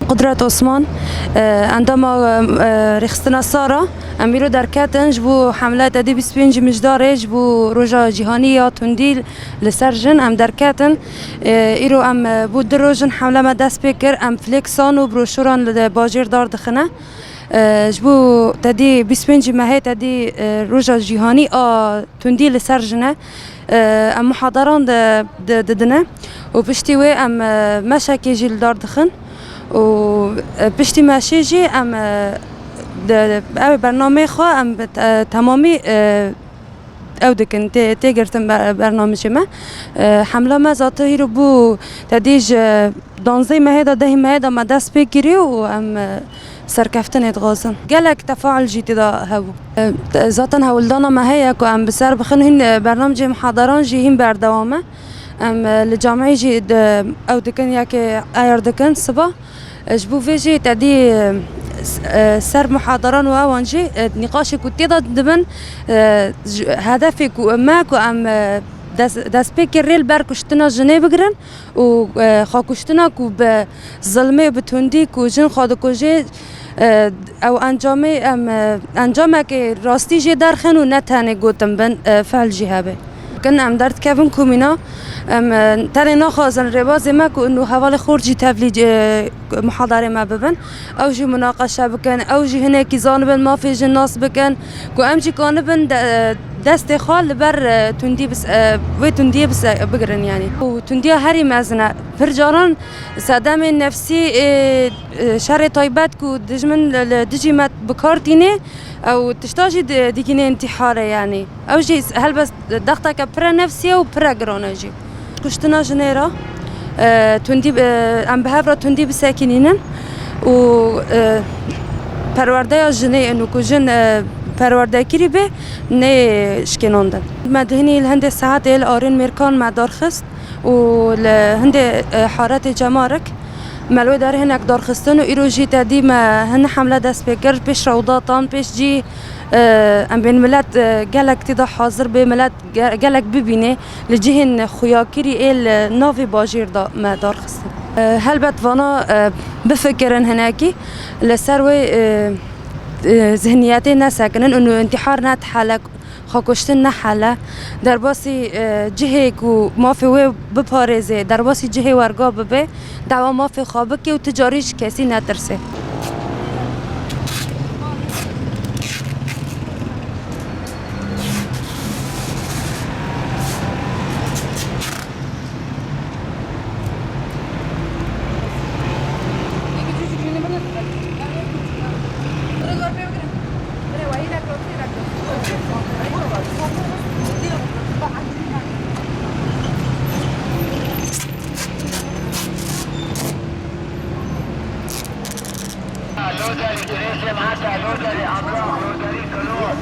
قدرت عثمان عندما رخصتنا سارة أميرو دركاتن جبو حملات أدي 25 مجداري جبو روجا جهانية تنديل لسرجن أم دركاتن إيرو أم بود روجن حملة ما دست بكر أم فليكسان و بروشوران لباجير دار دخنه جبو تدي 25 ماهي تدي روجا جهاني تنديل لسرجنه أم محاضران ددنا و بشتوي أم مشاكي جيل دار دخن و بشتي ماشي جي ام برنامه خو ام تمامی او دکن تیگرتم برنامه ما حمله ما ذاته هیرو بو تدیج 12 مهدا 10 مهدا ما دست بگیری و ام سرکفتن ادغازن گلک تفاعل جیتی دا هاو ذاتن هولدانا ما هيا کو ام بسر بخن هن برنامج محاضران جي هم بردوامه ام لجامعي جي او دکن یاکه ایر دکن صبح جبو فيجي تدي سر محاضران وانجي نقاش كنتي دبن هدفك وماك وام داس بيكر ريل بركشتنا جني بقرن و خاكشتنا كو بظلمي بتوندي كو جن خادكوجي او انجامه که راستی جي درخن و نتانه گوتم بن فعل جهابه كن ام درد كابن كومينا ام تاني ناخذن رباز ما كو انه حوالي خورجي تفليج محاضره ما ببن او جي مناقشه بكن او جي هناك زانبن ما في جناس بكن كو ام جي كانبن دست خال بر تندي بس و تندي بس بقرن يعني وتندي هري مازنا فرجاران صدام نفسي شر طيبات كو دجمن دجمت بكارتينه او تشتاجي ديكيني انتحاره يعني او جي هل بس ضغطك برا نفسيه وبرا جرونجي كشتنا جنيرا تندي ام بهافرا تندي بساكنين و پرورده جني انه كوجن پرورده کری به نه شکناندن مدهنی الهند ساعت ال آرین مرکان مدار خست و الهند حارت جمارک ملوی داره هنک دار خستن و ایرو جی تدی ما هن حمله دست بکر پیش روضاتان پیش جی ام بین ملت گلک تدا حاضر به ملت گلک ببینه لجهن خویاکری ال ناوی باجیر دا ما دار خستن هلبت وانا بفکرن هنکی لسروی ذهنياتي نساكنن انه انتحار نتحلق خاكشتن نحله در باسی جهك و مافي و بپارزه در باسی جه ورگا ببه دعوا مافي خوابكي و تجاريش کسی نترسه لودري تريسي معاك لودري عمرو لودري كلور